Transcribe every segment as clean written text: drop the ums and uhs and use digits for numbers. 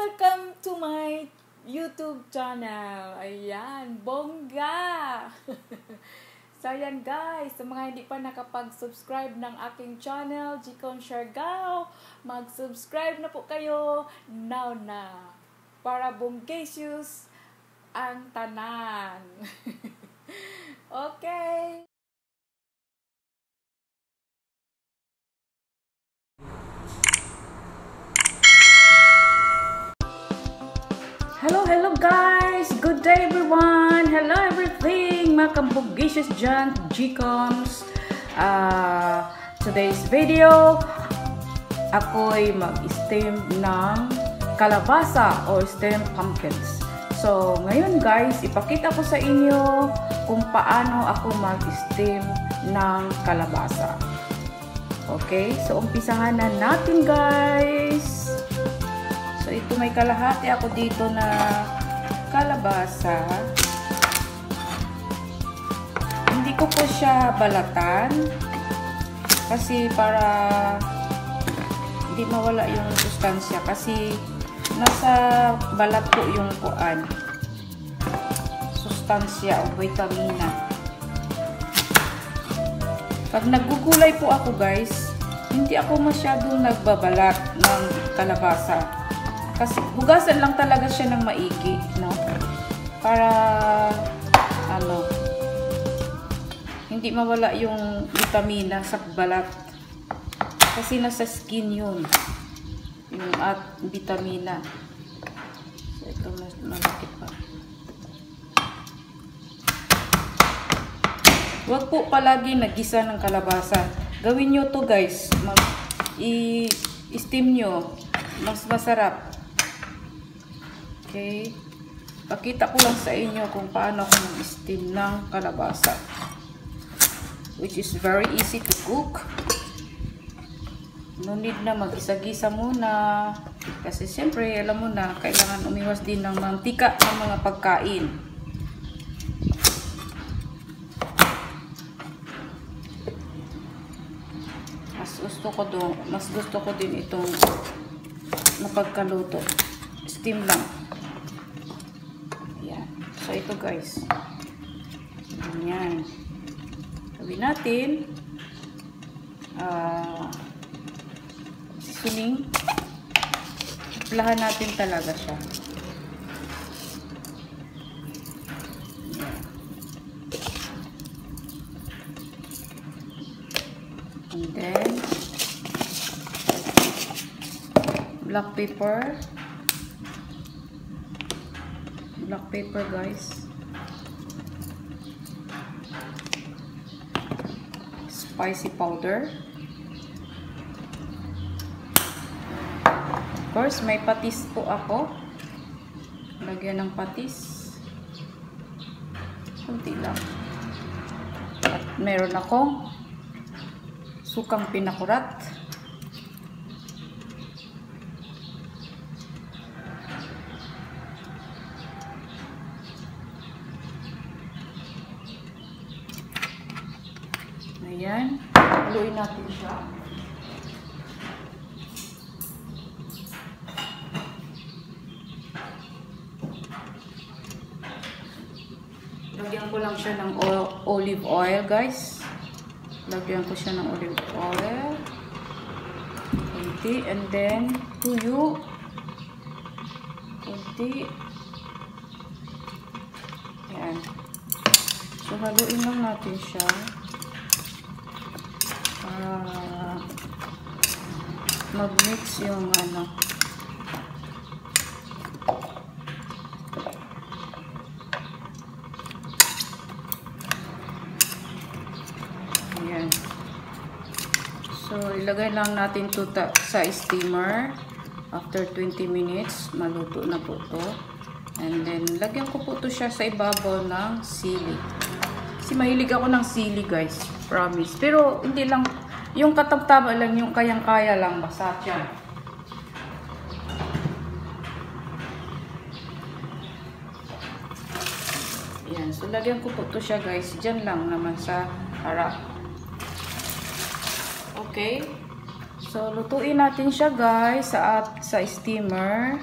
welcome to my YouTube channel. Ayan, bongga! So, ayan guys, sa mga hindi pa nakapag-subscribe ng aking channel, Gcoms Siargao, mag-subscribe na po kayo now na para bonggacious ang tanan. Okay. Hello guys! Good day everyone! Hello everything! Mga kambogicious dyan, Gcoms. Today's video, ako'y mag-steam ng kalabasa or steamed pumpkins. So, ngayon guys, ipakita ko sa inyo kung paano ako mag-steam ng kalabasa. Okay? So, umpisahan na natin guys! So, ito may kalahati ako dito na kalabasa. Hindi ko po siya balatan kasi para hindi mawala yung sustansya kasi nasa balat po yung kuan. Sustansya o bitamina. Pag nagugulay po ako guys, hindi ako masyadong nagbabalat ng kalabasa. Kasi hugasan lang talaga siya ng maigi, no? Para hindi mawala yung vitamina sa balat. Kasi nasa skin yun. Yung at vitamina. So ito mas malaki pa. Huwag po palagi nagisa ng kalabasa. Gawin nyo to guys. I-steam nyo. Mas masarap. Okay. Pakita ko lang sa inyo kung paano ako mag-steam ng kalabasa. Which is very easy to cook. No need na mag-isa-gisa muna. Kasi siyempre, alam mo na, kailangan umiwas din ng mantika ng mga pagkain. Mas gusto ko din itong napagkaluto. Steam lang. So, ito guys. Ayan. Gawin natin. Seasoning. Lahan natin talaga siya. And then, black pepper. Black pepper guys, spicy powder, of course may patis po ako, lagyan ng patis kunti lang, at meron akong sukang pinakurat. Ayan, haluin natin siya. Lagyan ko lang siya ng olive oil, guys. Lagyan ko siya ng olive oil. Kunti, and then tuyo. Kunti. Ayan. So, haluin lang natin siya. Mag-mix yung ayan. So ilagay lang natin to sa steamer. After 20 minutes maluto na po to, and then lagyan ko po to siya sa ibabaw ng sili kasi mahilig ako ng sili guys, promise. Pero hindi lang yung katamtama lang, yung kayang-kaya lang, basta yan. Yan, so lagyan ko po to siya guys, dyan lang naman sa harap. Okay, so lutuin natin siya guys sa steamer.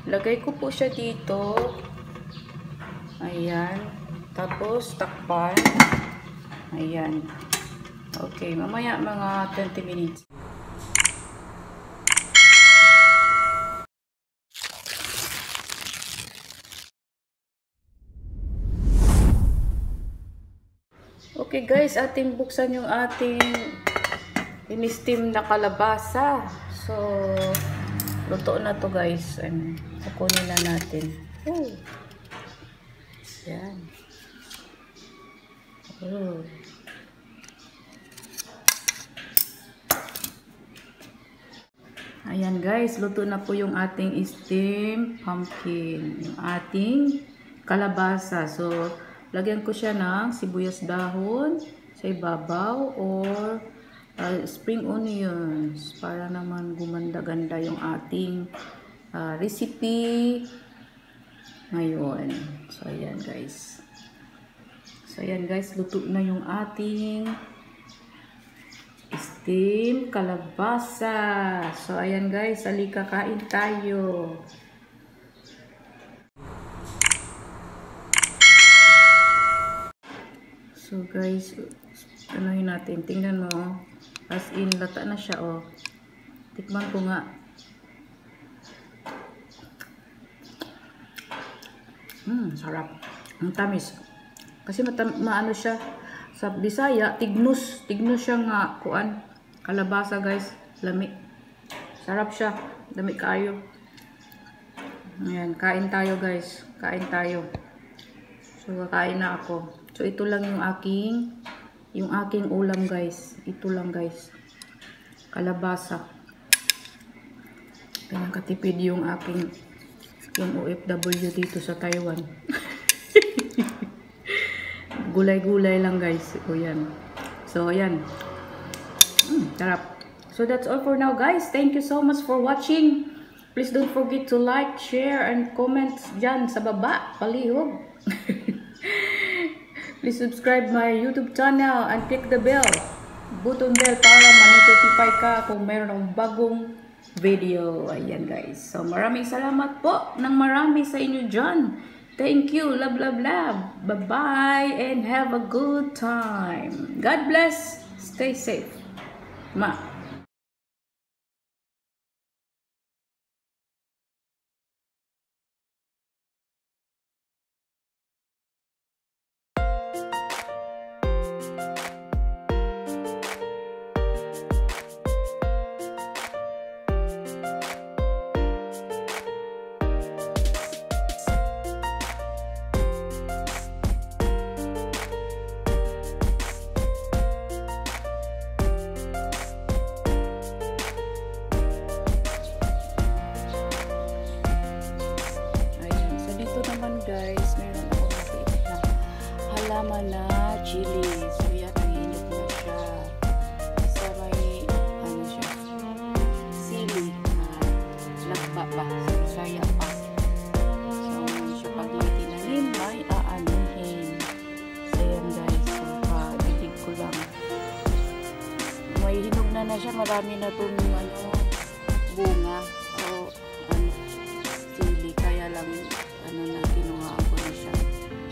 Lagay ko po siya dito. Ayan. Tapos, takpan. Ayan. Okay, mamaya mga 20 minutes. Okay guys, ating buksan yung ating in-steam na kalabasa. So, luto na to guys. Kukunin na natin. Oh. Yan. Oh. Ayan guys, luto na po yung ating steam pumpkin. Yung ating kalabasa. So, lagyan ko siya ng sibuyas dahon sa ibabaw or spring onions para naman gumanda-ganda yung ating recipe ngayon. So, ayan guys. So, ayan guys, luto na yung ating steam kalabasa. So, ayan guys, halika kain tayo. So, guys, anuhin natin. Tingnan mo. As in, lata na siya, oh. Tikman ko nga. Sarap. Ang tamis. Kasi maano siya. Sa Bisaya, tignus. Tignus siya nga, kuan. Kalabasa, guys. Lami. Sarap siya. Lami kayo. Ayan, kain tayo, guys. Kain tayo. So, kakain na ako. So, ito lang yung aking ulam, guys. Ito lang, guys. Kalabasa. Pinakatipid yung OFW dito sa Taiwan. Gulay-gulay lang, guys. O, yan. So, yan. Sarap. So, that's all for now, guys. Thank you so much for watching. Please don't forget to like, share, and comment dyan sa baba. Palihog. Please subscribe my YouTube channel and click the bell. Button bell para ma-notify ka kung mayroon akong bagong video. Ayan guys. So maraming salamat po ng marami sa inyo dyan. Thank you. Love, love, love. Bye-bye and have a good time. God bless. Stay safe. Ma. Guys, meron ako nakita na halaman na chili. So yan, nahinog na siya sa may ano siya, sili na lagba pa, saya pa. So siya pag may tinanim may aanuhin. So yan guys, so padidig ko lang. May hinog na siya, marami na itong bunga o sili, kaya lang na kinuha ko na siya.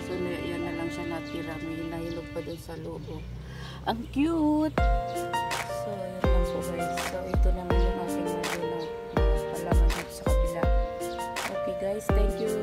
So yan na lang siya natira, may nahilog pa dun sa loob. Ang cute! So yun lang po guys. So ito naman yung aking mga palaman dito sa kabila. Okay guys, thank you.